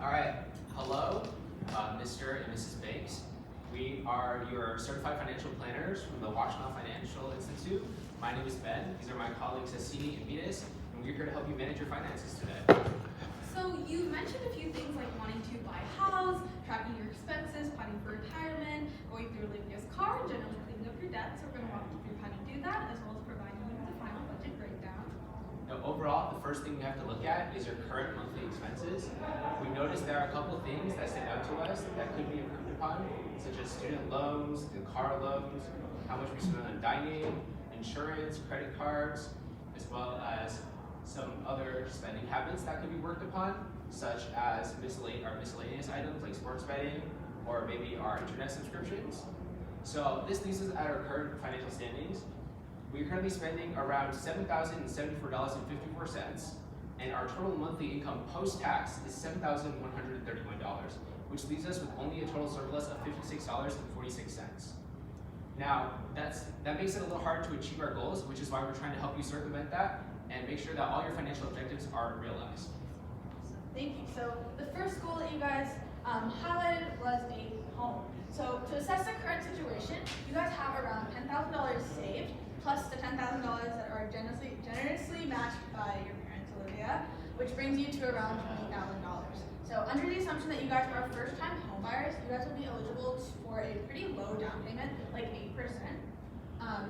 All right, hello, Mr. and Mrs. Banks. We are your certified financial planners from the Washtenaw Financial Institute. My name is Ben. These are my colleagues Asini and Venus, and we're here to help you manage your finances today. So you mentioned a few things like wanting to buy a house, tracking your expenses, planning for retirement, going through Olivia's car, and generally cleaning up your debt. So we're going to walk you through how to do that, as well as providing you with the final budget breakdown. Now, overall, the first thing you have to look at is your current monthly expenses. We noticed there are a couple of things that stand out to us that could be improved upon, such as student loans and car loans, how much we spend on dining, insurance, credit cards, as well as some other spending habits that could be worked upon, such as miscellaneous items like sports betting or maybe our internet subscriptions. So this leaves us at our current financial standings. We're currently spending around $7,074.54, and our total monthly income post-tax is $7,131, which leaves us with only a total surplus of $56.46. Now, that makes it a little hard to achieve our goals, which is why we're trying to help you circumvent that and make sure that all your financial objectives are realized. Thank you. So the first goal that you guys highlighted was a home. So to assess the current situation, you guys have around $10,000 saved, plus the $10,000 that are generously matched by your parents, Olivia, which brings you to around $20,000. So under the assumption that you guys are first-time home buyers, you guys will be eligible for a pretty low down payment, like 8%.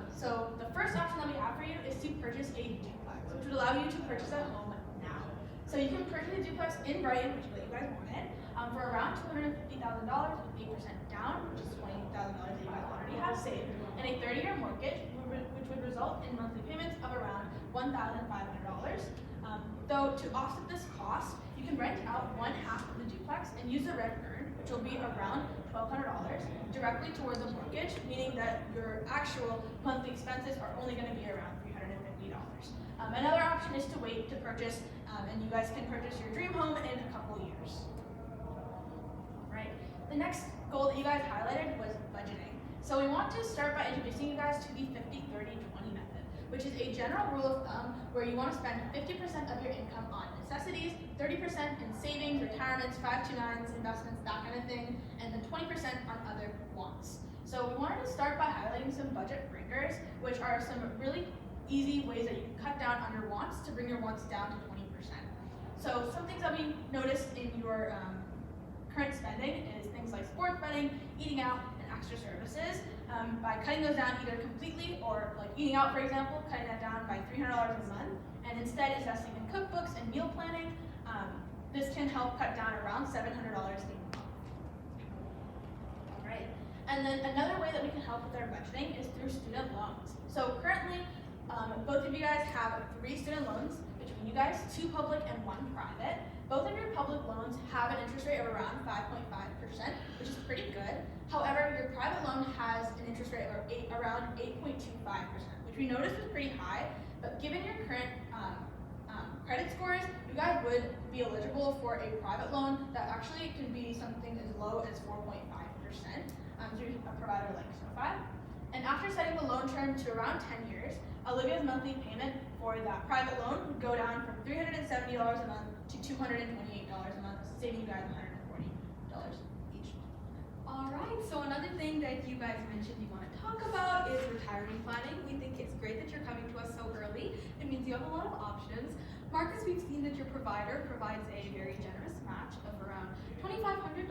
So the first option that we have for you is to purchase a duplex, which would allow you to purchase a home now. So you can purchase a duplex in Brighton, which is what you guys wanted, for around $250,000 with 8% down, which is $20,000 that you guys already have saved, and a 30-year mortgage, which would result in monthly payments of around $1,500. Though to offset this cost, you can rent out one half of the duplex and use the rent earned, which will be around $1,200, directly towards the mortgage, meaning that your actual monthly expenses are only going to be around $350. Another option is to wait to purchase, and you guys can purchase your dream home in a couple years. Right. The next goal that you guys highlighted was budgeting. So we want to start by introducing you guys to the 50-30-20 method, which is a general rule of thumb where you want to spend 50% of your income on necessities, 30% in savings, retirements, 529s, investments, that kind of thing, and then 20% on other wants. So we wanted to start by highlighting some budget breakers, which are some really easy ways that you can cut down on your wants to bring your wants down to 20%. So some things that we noticed in your current spending is things like sports betting, eating out, and extra services. By cutting those down either completely or like eating out, for example, cutting that down by $300 a month, and instead investing in cookbooks and meal planning, this can help cut down around $700 a month. All right. And then another way that we can help with our budgeting is through student loans. So currently, both of you guys have 3 student loans between you guys, 2 public and 1 private. Both of your public loans have an interest rate of around 5.5%, which is pretty good. However, your private loan has an interest rate of around 8.25%, which we noticed was pretty high. But given your current credit scores, you guys would be eligible for a private loan that actually can be something as low as 4.5% through a provider like SoFi. And after setting the loan term to around 10 years, Olivia's monthly payment for that private loan would go down from $370 a month to $228 a month, saving you guys $140 each month. All right, so another thing that you guys mentioned you want to talk about is retirement planning. We think it's great that you're coming to us so early. It means you have a lot of options. Marcus, we've seen that your provider provides a very generous match of around $2,500 a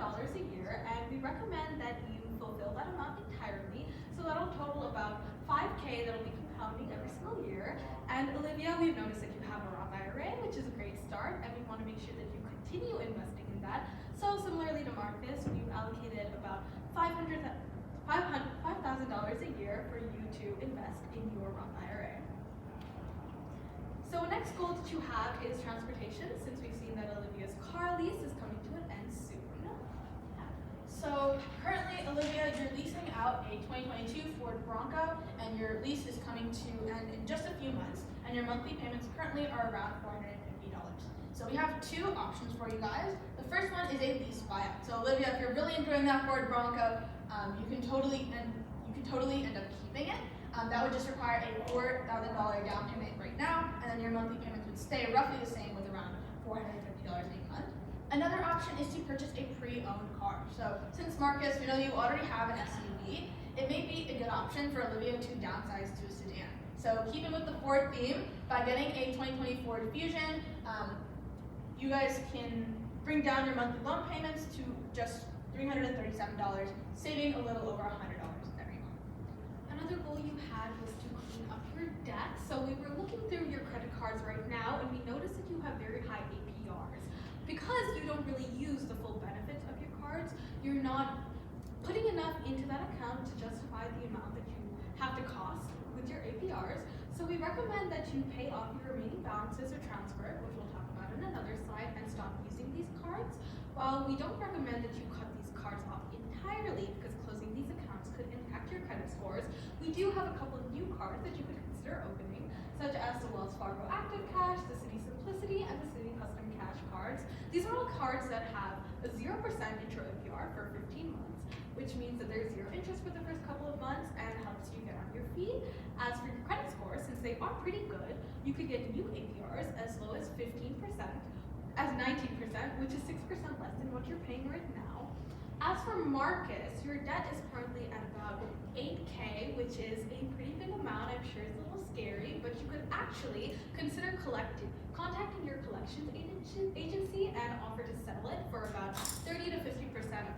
year, and we recommend that you fulfill that amount entirely. So that'll total about $5,000 that'll be compounding every single year. And Olivia, we've noticed that you have a Roth IRA, which is a great start, and we want to make sure that you continue investing in that. So similarly to Marcus, we've allocated about $5,000 a year for you to invest in your Roth IRA. So next goal that you have is transportation, since we've seen that Olivia's car lease is coming to an end soon. So currently, Olivia, you're leasing out a 2022 Ford Bronco, and your lease is coming to end in just a few months, and your monthly payments currently are around $450. So we have 2 options for you guys. The first one is a lease buyout. So Olivia, if you're really enjoying that Ford Bronco, you can totally end up keeping it. That would just require a $4,000 down payment right now, and then your monthly payments would stay roughly the same with around $450 a month. Another option option is to purchase a pre-owned car. So since Marcus, we know you already have an SUV, it may be a good option for Olivia to downsize to a sedan. So keeping with the Ford theme, by getting a 2020 Ford Fusion, you guys can bring down your monthly loan payments to just $337, saving a little over $100 every month. Another goal you had was to clean up your debt. So we were looking through your credit cards right now, and we noticed that you have very high APRs. Because you don't really use the full benefits of your cards, you're not putting enough into that account to justify the amount that you have to cost with your APRs. So we recommend that you pay off your remaining balances or transfer it, which we'll talk about in another slide, and stop using these cards. While we don't recommend that you cut these cards off entirely because closing these accounts could impact your credit scores, we do have a couple of new cards that you could consider opening, such as the Wells Fargo Active Cash, the Citi Simplicity, and the Citi Custom Cash cards. These are all cards that have a 0% intro APR for 15 months, which means that there's zero interest for the first couple of months and helps you get on your feet. As for your credit score, since they are pretty good, you could get new APRs as low as 15%, as 19%, which is 6% less than what you're paying right now. As for Marcus, your debt is currently at about $8K, which is a pretty big amount. I'm sure it's a little scary, but you could actually consider contacting your collections agency and offer to settle it for about 30 to 50% of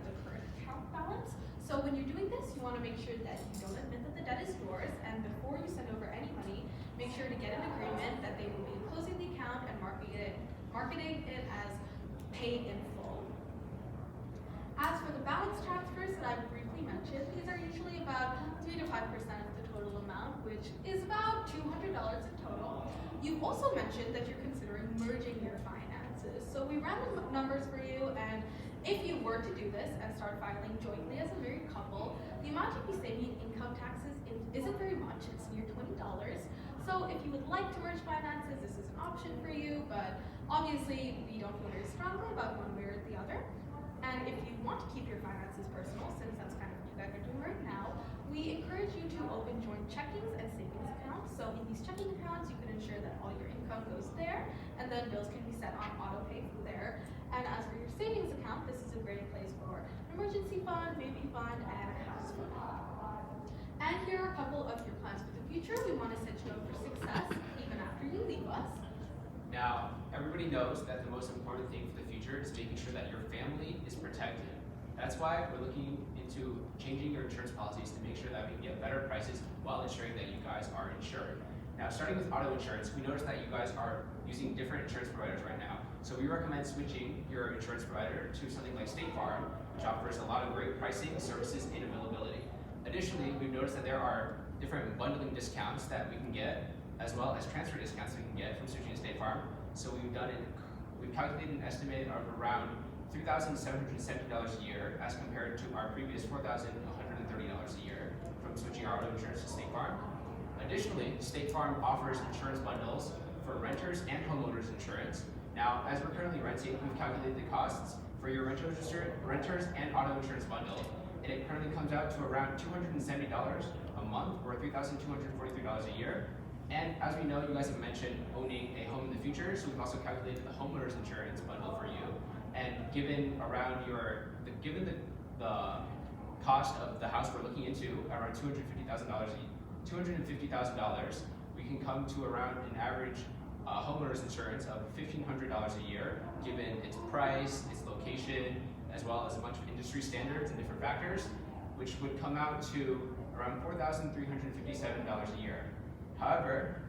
the current account balance. So when you're doing this, you want to make sure that you don't admit that the debt is yours, and before you send over any money, make sure to get an agreement that they will be closing the account and marketing it as paid in full. As for the balance transfers that I briefly mentioned, these are usually about 3 to 5% of the total amount, which is about $200 in total. You've also mentioned that you're considering merging your finances. So we ran the numbers for you, and if you were to do this and start filing jointly as a married couple, the amount you'd be saving in income taxes isn't very much. It's near $20. So if you would like to merge finances, this is an option for you, but obviously we don't feel very strongly about one way or the other. And if you want to keep your finances personal, since that's kind of what you guys are doing right now, we encourage you to open joint checkings and savings accounts. So in these checking accounts, you can ensure that all your income goes there, and then bills can be set on auto pay from there. And as for your savings account, this is a great place for an emergency fund, baby fund, and a house fund. And here are a couple of your plans for the future. We want to set you up for success even after you leave us. Now, everybody knows that the most important thing for the future is making sure that your family is protected. That's why we're looking into changing your insurance policies to make sure that we can get better prices while ensuring that you guys are insured. Now, starting with auto insurance, we noticed that you guys are using different insurance providers right now. So we recommend switching your insurance provider to something like State Farm, which offers a lot of great pricing, services, and availability. Additionally, we've noticed that there are different bundling discounts that we can get, as well as transfer discounts we can get from switching to State Farm. So we've calculated an estimate of around $3,770 a year as compared to our previous $4,130 a year from switching our auto insurance to State Farm. Additionally, State Farm offers insurance bundles for renters and homeowners insurance. Now, as we're currently renting, we've calculated the costs for your renters and auto insurance bundle, and it currently comes out to around $270 a month or $3,243 a year. And as we know, you guys have mentioned owning a home in the future, so we've also calculated the homeowners insurance bundle for you. And given the cost of the house we're looking into, around $250,000, we can come to around an average homeowners insurance of $1,500 a year, given its price, its location, as well as a bunch of industry standards and different factors, which would come out to around $4,357 a year. However,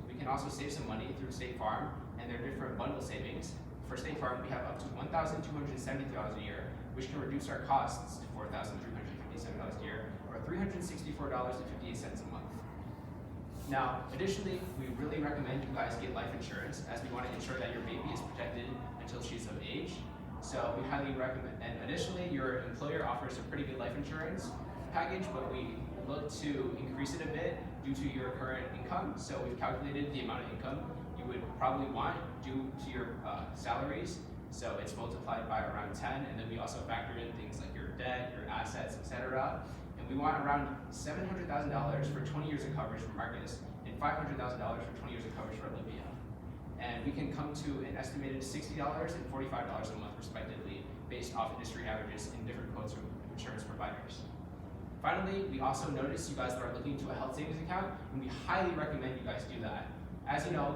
we can also save some money through State Farm and their different bundle savings. For State Farm, we have up to $1,270 a year, which can reduce our costs to $4,357 a year, or $364.58 a month. Now, additionally, we really recommend you guys get life insurance, as we want to ensure that your baby is protected until she's of age. So we highly recommend, and additionally, your employer offers a pretty good life insurance package, but we look to increase it a bit due to your current income. So we've calculated the amount of income you would probably want due to your salaries. So it's multiplied by around 10, and then we also factor in things like your debt, your assets, etc. And we want around $700,000 for 20 years of coverage for Marcus, and $500,000 for 20 years of coverage for Olivia. and we can come to an estimated $60 and $45 a month respectively, based off industry averages in different quotes from insurance providers. Finally, we also noticed you guys are looking to a health savings account, and we highly recommend you guys do that. As you know,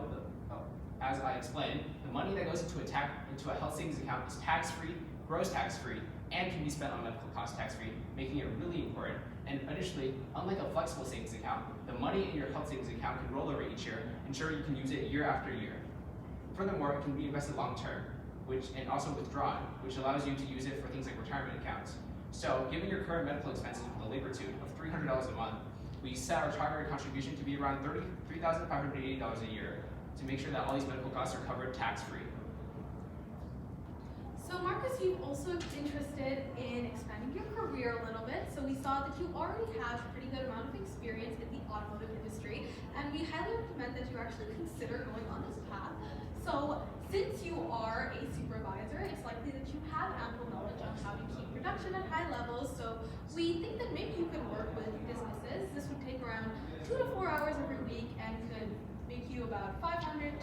as I explained, the money that goes into a health savings account is tax-free, gross tax-free, and can be spent on medical costs tax-free, making it really important. And additionally, unlike a flexible savings account, the money in your health savings account can roll over each year, ensuring you can use it year after year. Furthermore, it can be invested long-term, and also withdrawn, which allows you to use it for things like retirement accounts. So, given your current medical expenses with a laboratude of $300 a month, we set our targeted contribution to be around $33,580 a year to make sure that all these medical costs are covered tax-free. So Marcus, you've also interested in expanding your career a little bit. So we saw that you already have a pretty good amount of experience in the automotive industry, and we highly recommend that you actually consider going on this path. So since you are a supervisor, it's likely that you have ample knowledge on how to keep production at high levels. So we think that maybe you could work with businesses. This would take around 2 to 4 hours every week and could make you about $500 to $1,000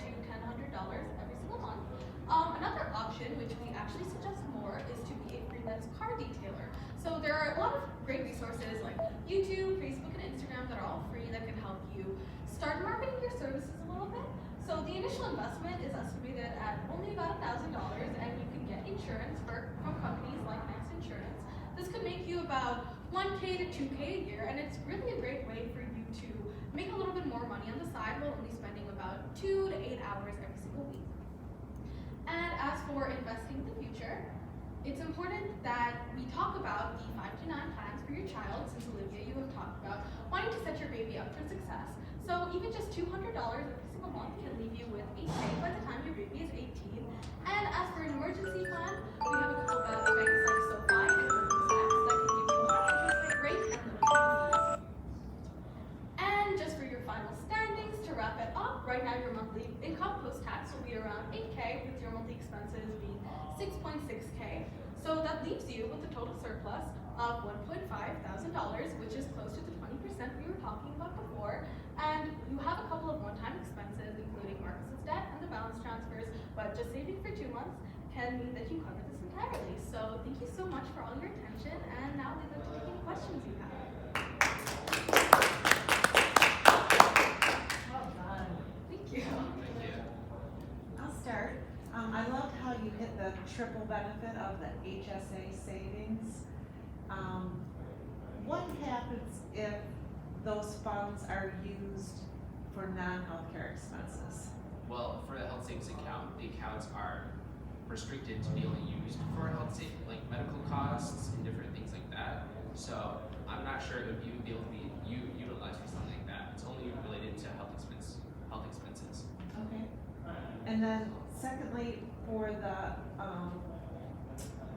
every single month. Another option, which we actually suggest more, is to be a freelance car detailer. So there are a lot of great resources like YouTube, Facebook, and Instagram that are all free that can help you start marketing your services a little bit. So the initial investment is estimated at only about $1,000, and you can get insurance from companies like Next Insurance. This could make you about $1K to $2K a year, and it's really a great way for you to make a little bit more money on the side while only spending about 2 to 8 hours every single week. And as for investing in the future, it's important that we talk about the 5 to 9 plans for your child, since Olivia, you have talked about wanting to set your baby up for success. So even just $200 every single month can leave you with $8K by the time your baby is 18. And as for an emergency plan, we have a couple of banks like SoFi and Goldman Sachs that can give you a interest rate and limited fees. And just for your final standings, to wrap it up, right now your monthly income post-tax will be around $8K, with your monthly expenses being $6.6K. So that leaves you with a total surplus of $1,500, which is close to the 20% we were talking about before. And you have a couple of one-time expenses, including Marcus's debt and the balance transfers, but just saving for 2 months can mean that you cover this entirely. So thank you so much for all your attention, and now we'd like to take any questions you have. Well done. Thank you. Thank you. I'll start. I loved how you hit the triple benefit of the HSA savings. What happens if those funds are used for non-healthcare expenses? Well, for the health savings account, the accounts are restricted to be only used for health savings, like medical costs and different things like that. So I'm not sure if you would be able to be utilized for something like that. It's only related to health expenses. Okay. And then secondly, for the,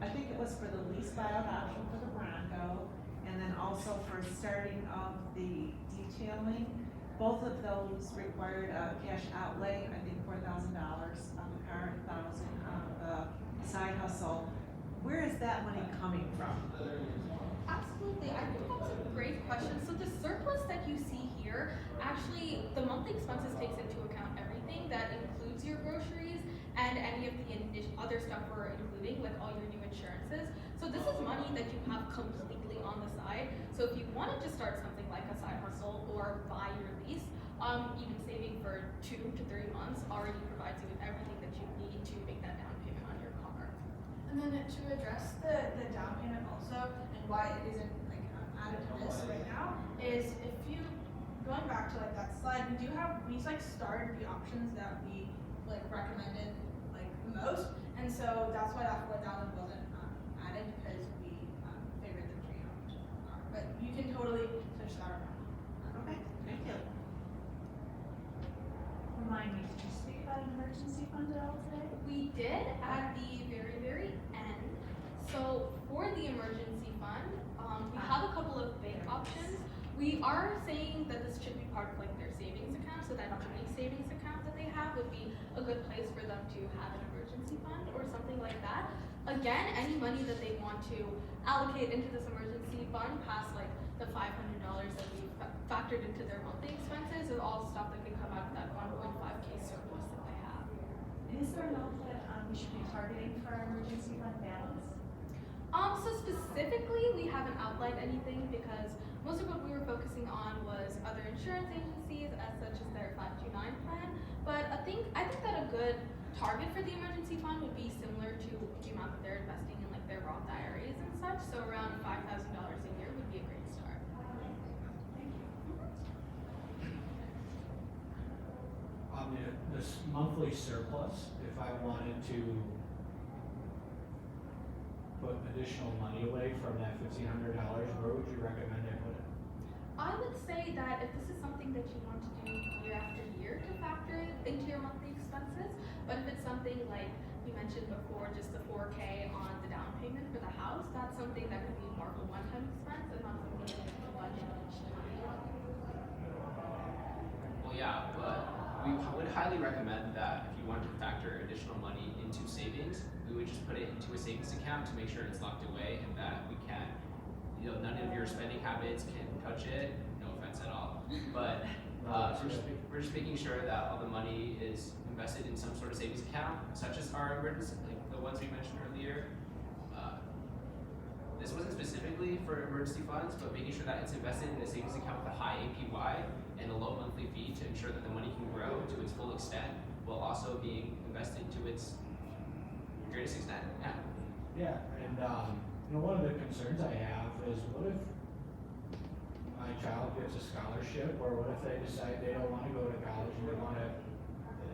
I think it was for the lease buyout option for the Bronco, and then also for starting of the detailing, both of those required a cash outlay, I think $4,000 on the car, $1,000 on the side hustle. Where is that money coming from? Absolutely, I think that's a great question. So the surplus that you see here, actually, the monthly expenses takes into account everything. That includes your groceries and any of the other stuff we're including with all your new insurances. So this is money that you have completely on the side. So if you wanted to start something like a side hustle or buy your lease, even saving for 2 to 3 months already provides you with everything that you need to make that down payment on your car. And then to address the down payment also, and why it isn't like added to this right now, is if you, going back to like that slide, we starred the options that we like recommended like the most, and so that's why that 4,000 wasn't added, because we favored the pre-owned car. But you can totally switch that around. Okay, thank you. Remind me, did you speak about an emergency fund at all today? We did at the very, very end. So for the emergency fund, we have a couple of big options. We are saying that this should be part of like their savings account, so that money savings account that they have would be a good place for them to have an emergency fund or something like that. Again, any money that they want to allocate into this emergency fund past like the $500 that we factored into their monthly expenses is all stuff that can come out of that 1.5K surplus that they have. there an amount that we should be targeting for our emergency fund balance? So specifically, we haven't outlined anything because most of what we were focusing on was other insurance agencies, as such as their 529 plan. But I think that a good target for the emergency fund would be similar to the amount that they're investing in like their Roth IRAs and such. So around $5,000 a year would be a great start. Thank you. This monthly surplus, if I wanted to put additional money away from that $1,500, where would you recommend I put it? I would say that if this is something that you want to do year after year to factor it into your monthly expenses, but if it's something like you mentioned before, just the $4K on the down payment for the house, that's something that could be more of a one-time expense and not something that you can budget each time. Well, yeah, but we would highly recommend that if you wanted to factor additional money into savings, we would just put it into a savings account to make sure it's locked away and that we can, none of your spending habits can touch it. No offense at all, but we're just making sure that all the money is invested in some sort of savings account, such as our emergency, like the ones we mentioned earlier. This wasn't specifically for emergency funds, but making sure that it's invested in a savings account with a high APY and a low monthly fee to ensure that the money can grow to its full extent, while also being invested to its greatest extent. Yeah. Yeah, and one of the concerns I have is what if my child gets a scholarship, or what if they decide they don't want to go to college and they want to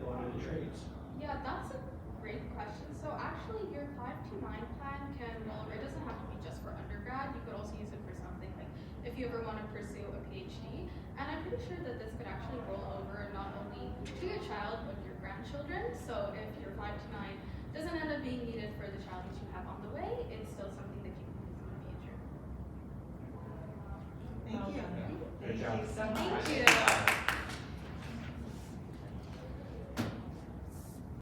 go into the trades? Yeah, that's a great question. So actually your 529 plan can roll over. It doesn't have to be just for undergrad. You could also use it for something like if you ever want to pursue a PhD. And I'm pretty sure that this could actually roll over not only to your child, but your grandchildren. So if your 529 doesn't end up being needed for the child that you have on the way, it's still something that you can use in the future. Thank you. Good job. Thank you so much. Thank you.